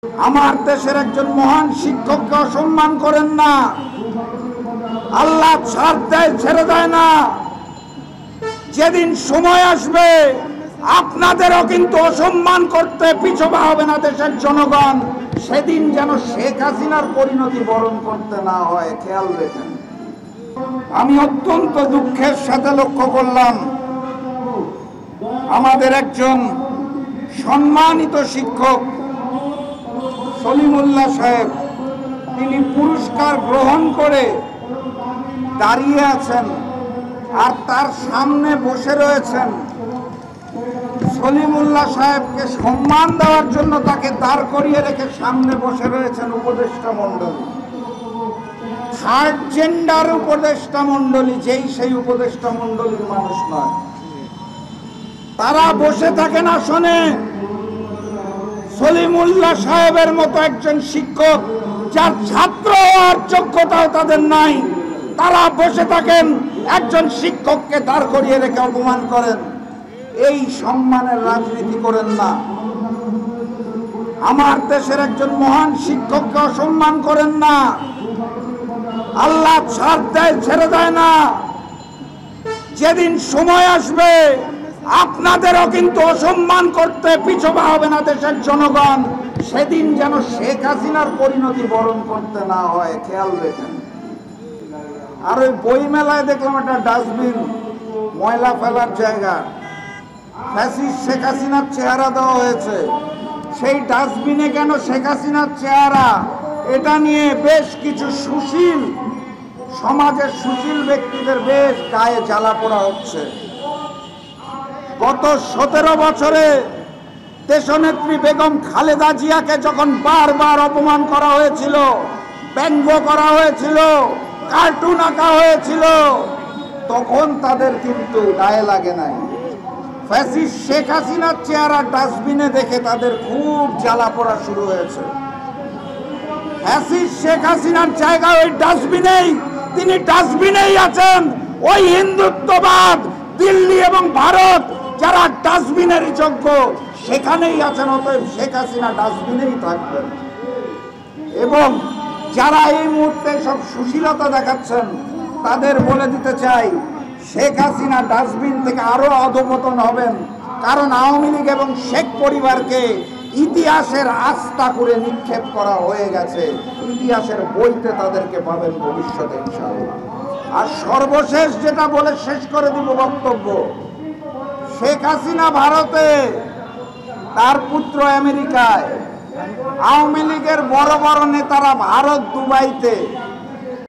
আমার দেশের একজন মহান শিক্ষককে অসম্মান করেন না। আল্লাহ ছাড় দেয়, ছেড়ে দেয় না। যেদিন সময় আসবে আপনাদেরও কিন্তু অসম্মান করতে পিছপা হবে না দেশের জনগণ। সেদিন যেন শেখ হাসিনার পরিণতি বরণ করতে না হয়, খেয়াল রেখেন। আমি অত্যন্ত দুঃখের সাথে লক্ষ্য করলাম আমাদের একজন সম্মানিত শিক্ষক সলিমুল্লাহ সাহেব, তিনি পুরস্কার গ্রহণ করে দাঁড়িয়ে আছেন আর তার সামনে বসে রয়েছেন। সলিমুল্লাহ সাহেবকে সম্মান দেওয়ার জন্য তাকে দাঁড় করিয়ে রেখে সামনে বসে রয়েছেন উপদেষ্টা মণ্ডলী, থার্ড জেন্ডার উপদেষ্টা মণ্ডলী, যেই সেই উপদেষ্টা মণ্ডলীর মানুষ নয়। তারা বসে থাকেন আসনে সলিমুল্লাহ সাহেবের মতো একজন শিক্ষক যার ছাত্র হওয়ার যোগ্যতাও তাদের নাই, তারা বসে থাকেন একজন শিক্ষককে দাঁড় করিয়ে রেখে অপমান করেন। এই সম্মানের রাজনীতি করেন না। আমার দেশের একজন মহান শিক্ষককে অসম্মান করেন না। আল্লাহ ছাড় দেয়, ছেড়ে দেয় না। যেদিন সময় আসবে আপনাদেরও কিন্তু অসম্মান করতে পিছপা হবে না দেশের জনগণ। সেদিন যেন শেখ হাসিনার পরিণতি বরণ করতে না হয়, খেয়াল রেখেন। আর ওই বই মেলায় দেখলাম একটা ডাস্টবিন, ময়লা ফেলার জায়গা, ফ্যাসিস্ট শেখ হাসিনার চেহারা দেওয়া হয়েছে। সেই ডাস্টবিনে কেন শেখ হাসিনার চেহারা, এটা নিয়ে বেশ কিছু সুশীল সমাজের সুশীল ব্যক্তিদের বেশ গায়ে জ্বালা পোড়া হচ্ছে। গত 17 বছরে দেশনেত্রী বেগম খালেদা জিয়াকে যখন বারবার অপমান করা হয়েছিল, ব্যঙ্গ করা হয়েছিল, কার্টুন আঁকা হয়েছিল, তখন তাদের কিন্তু গায়ে লাগে নাই। ফ্যাসিস্ট শেখ হাসিনার চেহারা ডাস্টবিনে দেখে তাদের খুব জ্বালা পোড়া শুরু হয়েছে। ফ্যাসিস্ট শেখ হাসিনার জায়গা ওই ডাস্টবিনেই, তিনি ডাস্টবিনেই আছেন। ওই হিন্দুত্ববাদ দিল্লি এবং ভারত যারা ডাস্টবিনের যোগ্য সেখানেই আছেন। অতএব শেখ হাসিনা ডাস্টবিনেই থাকবেন। এবং যারা এই মুহূর্তে সব সুশীলতা দেখাচ্ছেন তাদের বলে দিতে চাই, শেখ হাসিনা ডাস্টবিন থেকে আরো অধঃপতন হবেন। কারণ আওয়ামী লীগ এবং শেখ পরিবারকে ইতিহাসের আস্থা করে নিক্ষেপ করা হয়ে গেছে। ইতিহাসের বইতে তাদেরকে পাবেন ভবিষ্যতে ইনশাআল্লাহ। আর সর্বশেষ যেটা বলে শেষ করে দিব বক্তব্য, শেখ হাসিনা ভারতে, তার পুত্র আমেরিকায়, আওয়ামী লীগের বড় বড় নেতারা ভারত দুবাইতে,